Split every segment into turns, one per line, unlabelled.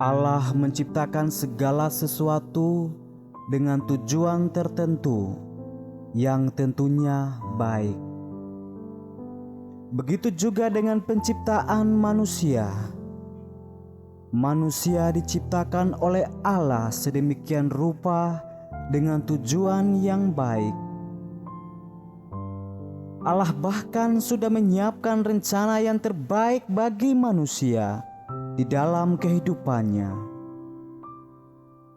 Allah menciptakan segala sesuatu dengan tujuan tertentu yang tentunya baik. Begitu juga dengan penciptaan manusia. Manusia diciptakan oleh Allah sedemikian rupa dengan tujuan yang baik. Allah bahkan sudah menyiapkan rencana yang terbaik bagi manusia di dalam kehidupannya.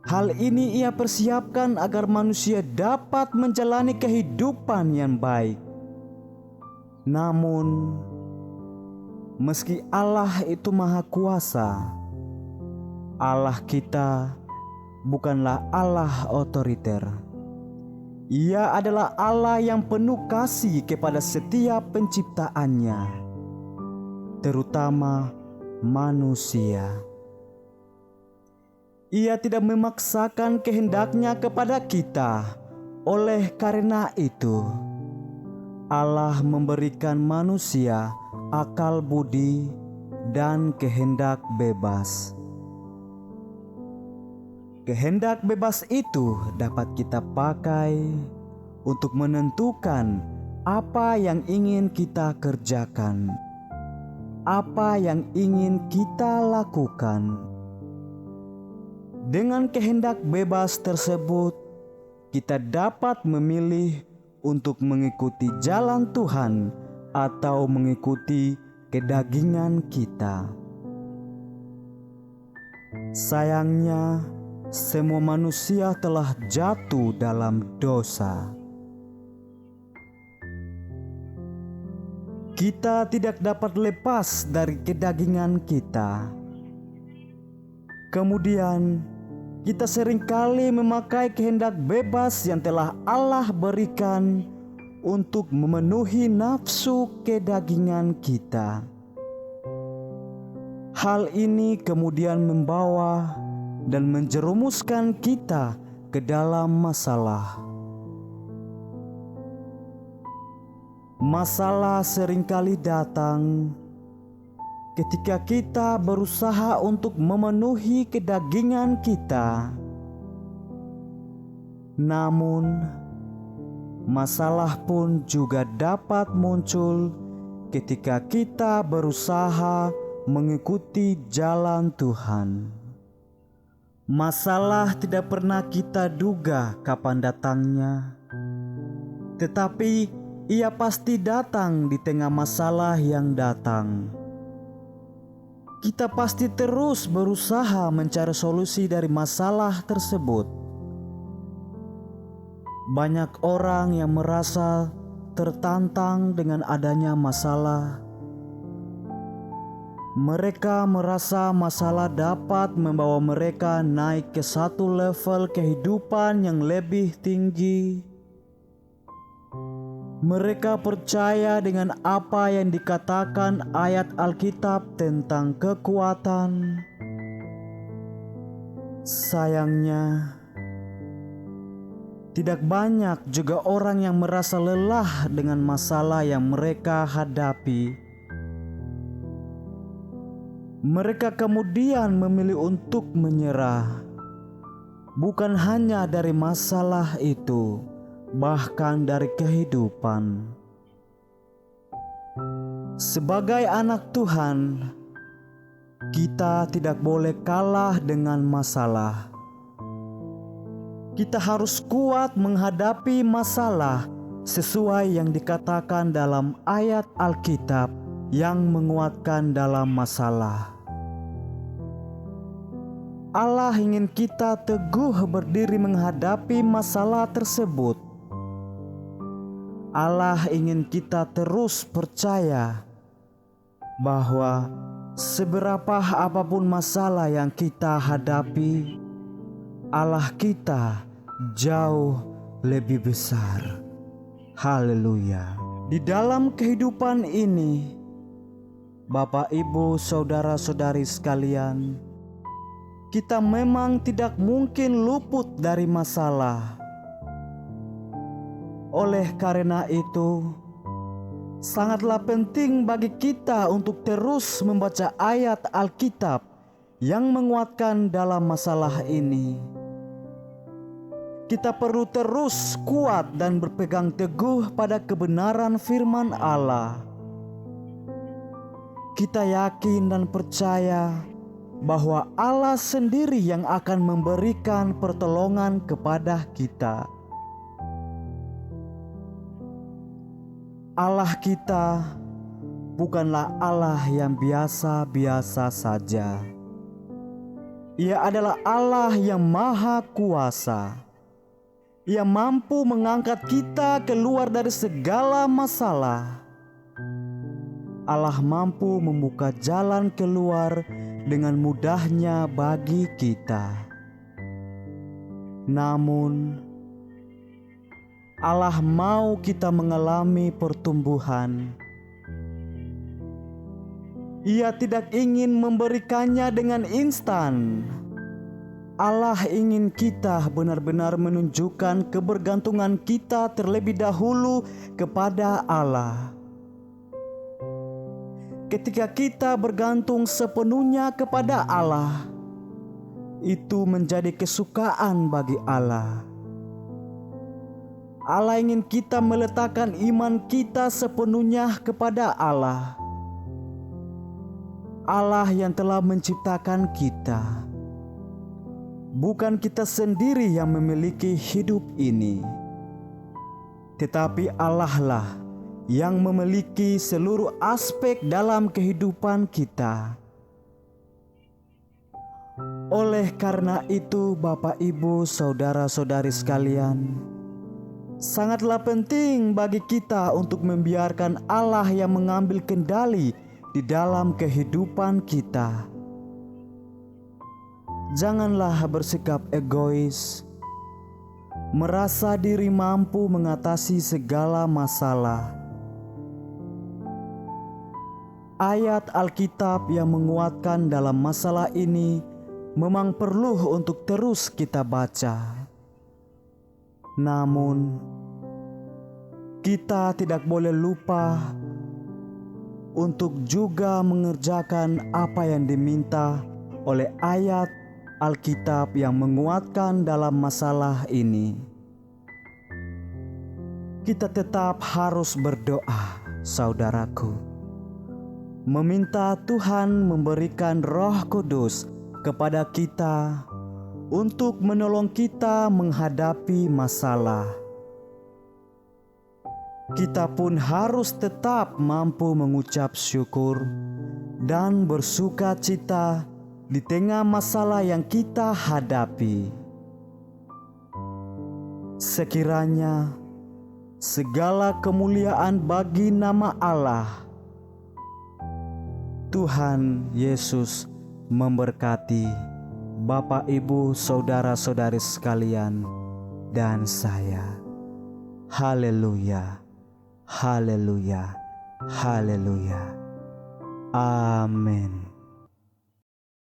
Hal ini Ia persiapkan agar manusia dapat menjalani kehidupan yang baik. Namun, meski Allah itu Maha Kuasa, Allah kita bukanlah Allah otoriter. Ia adalah Allah yang penuh kasih kepada setiap penciptaannya, terutama manusia. Ia tidak memaksakan kehendaknya kepada kita. Oleh karena itu, Allah memberikan manusia akal budi dan kehendak bebas. Kehendak bebas itu dapat kita pakai untuk menentukan apa yang ingin kita kerjakan, apa yang ingin kita lakukan. Dengan kehendak bebas tersebut, kita dapat memilih untuk mengikuti jalan Tuhan atau mengikuti kedagingan kita. Sayangnya, semua manusia telah jatuh dalam dosa. Kita tidak dapat lepas dari kedagingan kita. Kemudian, kita seringkali memakai kehendak bebas yang telah Allah berikan untuk memenuhi nafsu kedagingan kita. Hal ini kemudian membawa dan menjerumuskan kita ke dalam masalah. Masalah seringkali datang ketika kita berusaha untuk memenuhi kedagingan kita. Namun, masalah pun juga dapat muncul ketika kita berusaha mengikuti jalan Tuhan. Masalah tidak pernah kita duga kapan datangnya, tetapi ia pasti datang di tengah masalah yang datang. Kita pasti terus berusaha mencari solusi dari masalah tersebut. Banyak orang yang merasa tertantang dengan adanya masalah. Mereka merasa masalah dapat membawa mereka naik ke satu level kehidupan yang lebih tinggi. Mereka percaya dengan apa yang dikatakan ayat Alkitab tentang kekuatan. Sayangnya, tidak banyak juga orang yang merasa lelah dengan masalah yang mereka hadapi. Mereka kemudian memilih untuk menyerah, bukan hanya dari masalah itu, bahkan dari kehidupan. Sebagai anak Tuhan, kita tidak boleh kalah dengan masalah. Kita harus kuat menghadapi masalah sesuai yang dikatakan dalam ayat Alkitab yang menguatkan dalam masalah. Allah ingin kita teguh berdiri menghadapi masalah tersebut. Allah ingin kita terus percaya bahwa seberapa apapun masalah yang kita hadapi, Allah kita jauh lebih besar. Haleluya. Di dalam kehidupan ini, Bapak, Ibu, saudara-saudari sekalian, kita memang tidak mungkin luput dari masalah. Oleh karena itu, sangatlah penting bagi kita untuk terus membaca ayat Alkitab yang menguatkan dalam masalah ini. Kita perlu terus kuat dan berpegang teguh pada kebenaran firman Allah. Kita yakin dan percaya bahwa Allah sendiri yang akan memberikan pertolongan kepada kita. Allah kita bukanlah Allah yang biasa-biasa saja. Ia adalah Allah yang maha kuasa. Ia mampu mengangkat kita keluar dari segala masalah. Allah mampu membuka jalan keluar dengan mudahnya bagi kita. Namun, Allah mau kita mengalami pertumbuhan. Ia tidak ingin memberikannya dengan instan. Allah ingin kita benar-benar menunjukkan kebergantungan kita terlebih dahulu kepada Allah. Ketika kita bergantung sepenuhnya kepada Allah, itu menjadi kesukaan bagi Allah. Allah ingin kita meletakkan iman kita sepenuhnya kepada Allah. Allah yang telah menciptakan kita. Bukan kita sendiri yang memiliki hidup ini, tetapi Allah lah yang memiliki seluruh aspek dalam kehidupan kita. Oleh karena itu, Bapak, Ibu, saudara-saudari sekalian, sangatlah penting bagi kita untuk membiarkan Allah yang mengambil kendali di dalam kehidupan kita. Janganlah bersikap egois, merasa diri mampu mengatasi segala masalah. Ayat Alkitab yang menguatkan dalam masalah ini memang perlu untuk terus kita baca. Namun, kita tidak boleh lupa untuk juga mengerjakan apa yang diminta oleh ayat Alkitab yang menguatkan dalam masalah ini. Kita tetap harus berdoa, saudaraku, meminta Tuhan memberikan Roh Kudus kepada kita untuk menolong kita menghadapi masalah. Kita pun harus tetap mampu mengucap syukur dan bersuka cita di tengah masalah yang kita hadapi. Sekiranya segala kemuliaan bagi nama Allah. Tuhan Yesus memberkati Bapak, Ibu, saudara-saudari sekalian, dan saya. Haleluya. Haleluya, haleluya, amin.